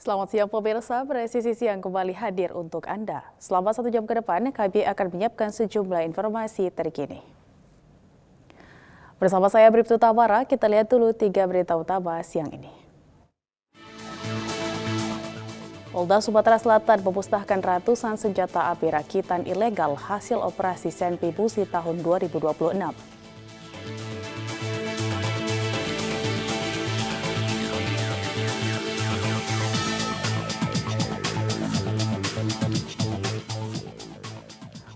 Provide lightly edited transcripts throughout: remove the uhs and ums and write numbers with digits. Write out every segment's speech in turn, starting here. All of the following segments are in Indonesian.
Selamat siang pemirsa, Presisi Siang kembali hadir untuk Anda. Selama 1 jam ke depan, kami akan menyiapkan sejumlah informasi terkini. Bersama saya Bribtu Tamara, kita lihat dulu 3 berita utama siang ini. Polda Sumatera Selatan memusnahkan ratusan senjata api rakitan ilegal hasil operasi Senpi Musi tahun 2026.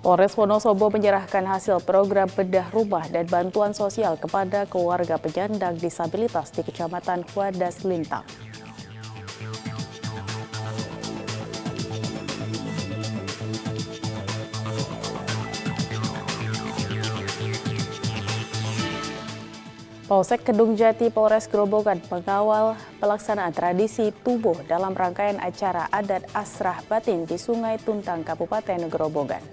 Polres Wonosobo menyerahkan hasil program bedah rumah dan bantuan sosial kepada keluarga penyandang disabilitas di Kecamatan Wadas Lintang. Polsek Kedung Jati Polres Grobogan mengawal pelaksanaan tradisi tubuh dalam rangkaian acara adat Asrah Batin di Sungai Tuntang, Kabupaten Grobogan.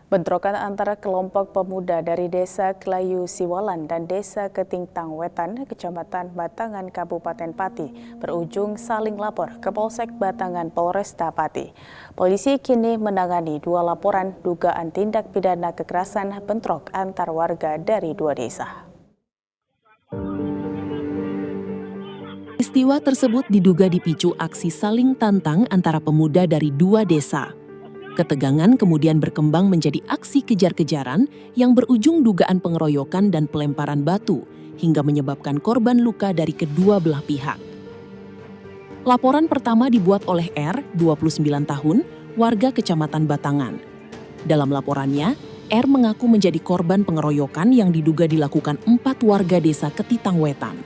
Bentrokan antara kelompok pemuda dari Desa Kelayu Siwalan dan Desa Ketingtang Wetan, Kecamatan Batangan, Kabupaten Pati, berujung saling lapor ke Polsek Batangan Polresta Pati. Polisi kini menangani 2 laporan dugaan tindak pidana kekerasan bentrok antar warga dari 2 desa. Peristiwa tersebut diduga dipicu aksi saling tantang antara pemuda dari 2 desa. Ketegangan kemudian berkembang menjadi aksi kejar-kejaran yang berujung dugaan pengeroyokan dan pelemparan batu hingga menyebabkan korban luka dari kedua belah pihak. Laporan pertama dibuat oleh R, 29 tahun, warga Kecamatan Batangan. Dalam laporannya, R mengaku menjadi korban pengeroyokan yang diduga dilakukan 4 warga desa Ketitang Wetan.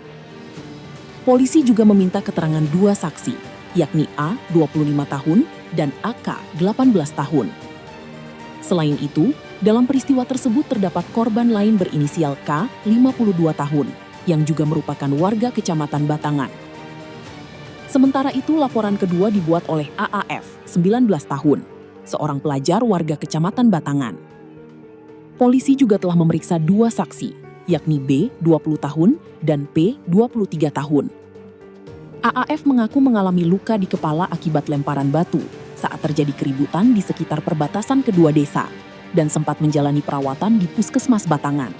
Polisi juga meminta keterangan 2 saksi, yakni A, 25 tahun, dan AK 18 tahun. Selain itu, dalam peristiwa tersebut terdapat korban lain berinisial K 52 tahun yang juga merupakan warga Kecamatan Batangan. Sementara itu laporan kedua dibuat oleh AAF 19 tahun, seorang pelajar warga Kecamatan Batangan. Polisi juga telah memeriksa 2 saksi, yakni B 20 tahun dan P 23 tahun. AAF mengaku mengalami luka di kepala akibat lemparan batu saat terjadi keributan di sekitar perbatasan kedua desa dan sempat menjalani perawatan di Puskesmas Batangan.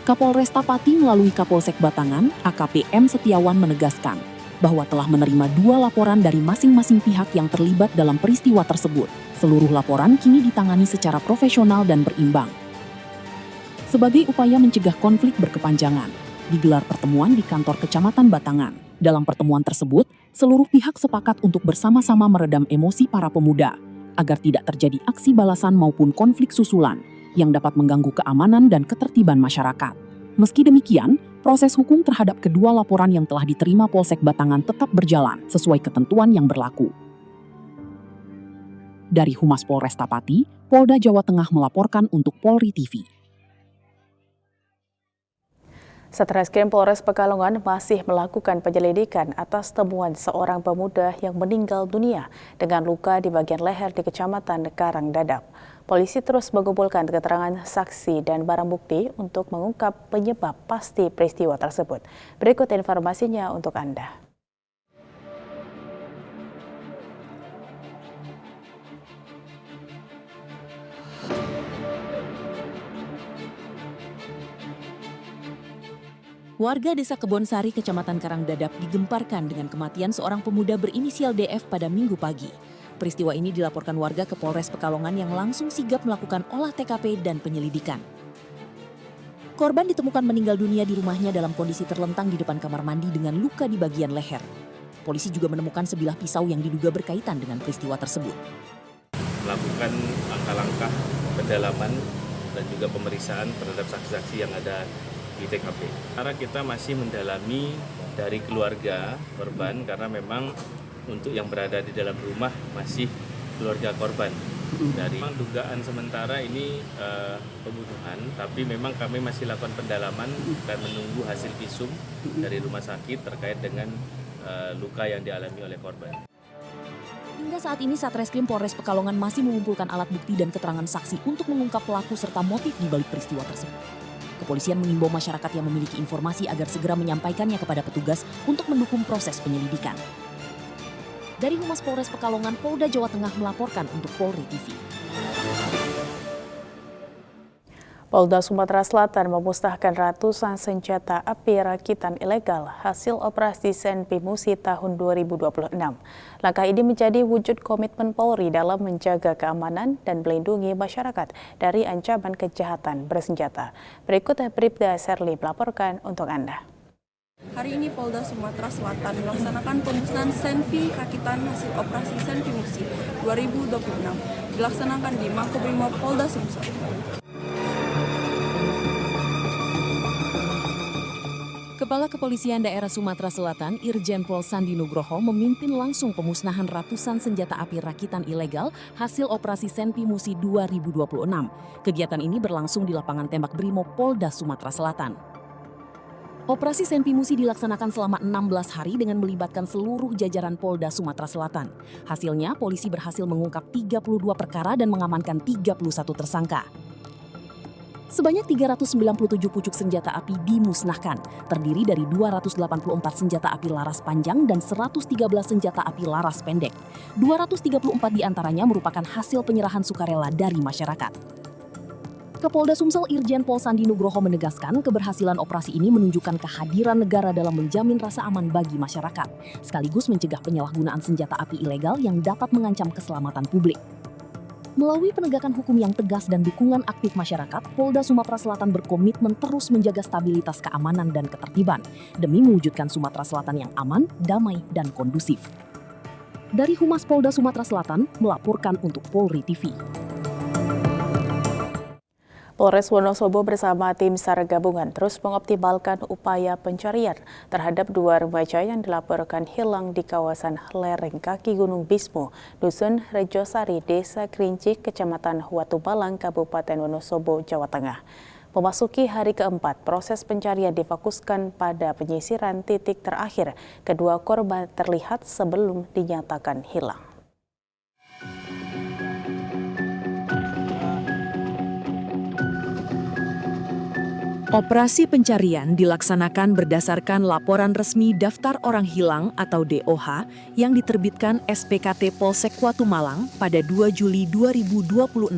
Kapolresta Pati melalui Kapolsek Batangan, AKP M. Setiawan menegaskan bahwa telah menerima 2 laporan dari masing-masing pihak yang terlibat dalam peristiwa tersebut. Seluruh laporan kini ditangani secara profesional dan berimbang. Sebagai upaya mencegah konflik berkepanjangan, digelar pertemuan di kantor Kecamatan Batangan. Dalam pertemuan tersebut, seluruh pihak sepakat untuk bersama-sama meredam emosi para pemuda agar tidak terjadi aksi balasan maupun konflik susulan yang dapat mengganggu keamanan dan ketertiban masyarakat. Meski demikian, proses hukum terhadap kedua laporan yang telah diterima Polsek Batangan tetap berjalan sesuai ketentuan yang berlaku. Dari Humas Polresta Pati, Polda Jawa Tengah melaporkan untuk Polri TV. Satreskrim Polres Pekalongan masih melakukan penyelidikan atas temuan seorang pemuda yang meninggal dunia dengan luka di bagian leher di Kecamatan Karangdadap. Polisi terus mengumpulkan keterangan saksi dan barang bukti untuk mengungkap penyebab pasti peristiwa tersebut. Berikut informasinya untuk Anda. Warga Desa Kebonsari, Kecamatan Karangdadap digemparkan dengan kematian seorang pemuda berinisial DF pada Minggu pagi. Peristiwa ini dilaporkan warga ke Polres Pekalongan yang langsung sigap melakukan olah TKP dan penyelidikan. Korban ditemukan meninggal dunia di rumahnya dalam kondisi terlentang di depan kamar mandi dengan luka di bagian leher. Polisi juga menemukan sebilah pisau yang diduga berkaitan dengan peristiwa tersebut. Melakukan langkah-langkah pendalaman dan juga pemeriksaan terhadap saksi-saksi yang ada di TKP. Karena kita masih mendalami dari keluarga korban karena memang untuk yang berada di dalam rumah masih keluarga korban. Dari dugaan sementara ini pembunuhan, tapi memang kami masih lakukan pendalaman dan menunggu hasil visum dari rumah sakit terkait dengan luka yang dialami oleh korban. Hingga saat ini Satreskrim Polres Pekalongan masih mengumpulkan alat bukti dan keterangan saksi untuk mengungkap pelaku serta motif di balik peristiwa tersebut. Kepolisian mengimbau masyarakat yang memiliki informasi agar segera menyampaikannya kepada petugas untuk mendukung proses penyelidikan. Dari Humas Polres Pekalongan, Polda Jawa Tengah melaporkan untuk Polri TV. Polda Sumatera Selatan memusnahkan ratusan senjata api rakitan ilegal hasil operasi Senpi Musi tahun 2026. Langkah ini menjadi wujud komitmen Polri dalam menjaga keamanan dan melindungi masyarakat dari ancaman kejahatan bersenjata. Berikut Bribda Serli melaporkan untuk Anda. Hari ini Polda Sumatera Selatan melaksanakan pemusnahan Senpi rakitan hasil operasi Senpi Musi 2026 dilaksanakan di Makobrimob Polda Sumsel. Kepala Kepolisian Daerah Sumatera Selatan, Irjen Pol Sandi Nugroho memimpin langsung pemusnahan ratusan senjata api rakitan ilegal hasil operasi Senpi Musi 2026. Kegiatan ini berlangsung di lapangan tembak Brimob Polda Sumatera Selatan. Operasi Senpi Musi dilaksanakan selama 16 hari dengan melibatkan seluruh jajaran Polda Sumatera Selatan. Hasilnya, polisi berhasil mengungkap 32 perkara dan mengamankan 31 tersangka. Sebanyak 397 pucuk senjata api dimusnahkan, terdiri dari 284 senjata api laras panjang dan 113 senjata api laras pendek. 234 diantaranya merupakan hasil penyerahan sukarela dari masyarakat. Kapolda Sumsel Irjen Pol Sandi Nugroho menegaskan keberhasilan operasi ini menunjukkan kehadiran negara dalam menjamin rasa aman bagi masyarakat, sekaligus mencegah penyalahgunaan senjata api ilegal yang dapat mengancam keselamatan publik. Melalui penegakan hukum yang tegas dan dukungan aktif masyarakat, Polda Sumatera Selatan berkomitmen terus menjaga stabilitas keamanan dan ketertiban demi mewujudkan Sumatera Selatan yang aman, damai, dan kondusif. Dari Humas Polda Sumatera Selatan, melaporkan untuk Polri TV. Polres Wonosobo bersama tim SAR gabungan terus mengoptimalkan upaya pencarian terhadap 2 remaja yang dilaporkan hilang di kawasan lereng kaki Gunung Bismo, Dusun Rejosari, Desa Krincik, Kecamatan Watumalang, Kabupaten Wonosobo, Jawa Tengah. Memasuki hari keempat, proses pencarian difokuskan pada penyisiran titik terakhir. Kedua korban terlihat sebelum dinyatakan hilang. Operasi pencarian dilaksanakan berdasarkan laporan resmi Daftar Orang Hilang atau DOH yang diterbitkan SPKT Polsek Watumalang pada 2 Juli 2026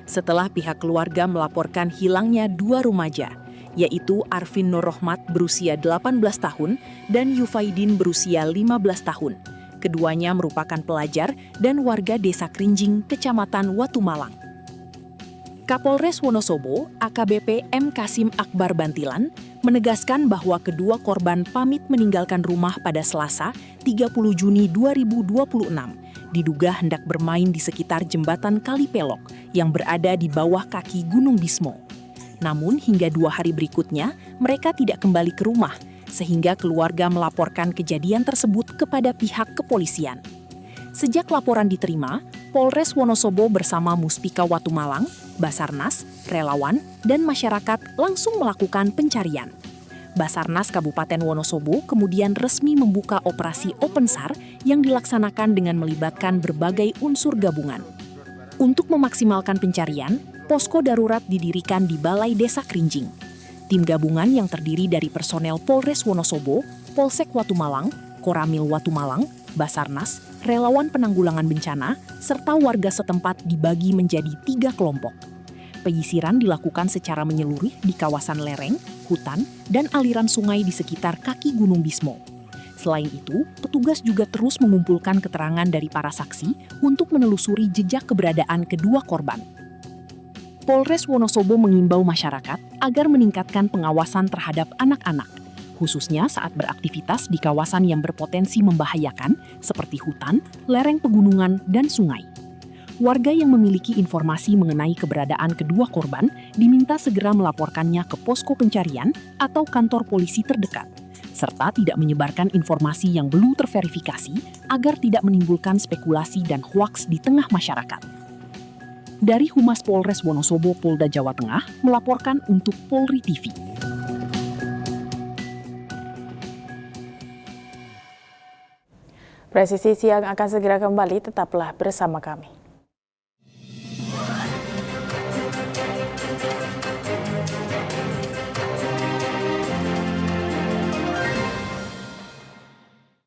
setelah pihak keluarga melaporkan hilangnya 2 remaja, yaitu Arvin Nur Rohmat berusia 18 tahun dan Yufaidin berusia 15 tahun. Keduanya merupakan pelajar dan warga Desa Krinjing, Kecamatan Watumalang. Kapolres Wonosobo, AKBP M. Kasim Akbar Bantilan, menegaskan bahwa kedua korban pamit meninggalkan rumah pada Selasa, 30 Juni 2026, diduga hendak bermain di sekitar jembatan Kalipelok yang berada di bawah kaki Gunung Bismo. Namun hingga 2 hari berikutnya, mereka tidak kembali ke rumah, sehingga keluarga melaporkan kejadian tersebut kepada pihak kepolisian. Sejak laporan diterima, Polres Wonosobo bersama Muspika Watumalang, Basarnas, relawan, dan masyarakat langsung melakukan pencarian. Basarnas Kabupaten Wonosobo kemudian resmi membuka operasi Open SAR yang dilaksanakan dengan melibatkan berbagai unsur gabungan. Untuk memaksimalkan pencarian, posko darurat didirikan di Balai Desa Krinjing. Tim gabungan yang terdiri dari personel Polres Wonosobo, Polsek Watumalang, Koramil Watumalang, Basarnas, relawan penanggulangan bencana, serta warga setempat dibagi menjadi 3 kelompok. Penyisiran dilakukan secara menyeluruh di kawasan lereng, hutan, dan aliran sungai di sekitar kaki Gunung Bismo. Selain itu, petugas juga terus mengumpulkan keterangan dari para saksi untuk menelusuri jejak keberadaan kedua korban. Polres Wonosobo mengimbau masyarakat agar meningkatkan pengawasan terhadap anak-anak, khususnya saat beraktivitas di kawasan yang berpotensi membahayakan seperti hutan, lereng pegunungan, dan sungai. Warga yang memiliki informasi mengenai keberadaan kedua korban diminta segera melaporkannya ke posko pencarian atau kantor polisi terdekat, serta tidak menyebarkan informasi yang belum terverifikasi agar tidak menimbulkan spekulasi dan hoaks di tengah masyarakat. Dari Humas Polres Wonosobo, Polda Jawa Tengah, melaporkan untuk Polri TV. Presisi Siang akan segera kembali, tetaplah bersama kami.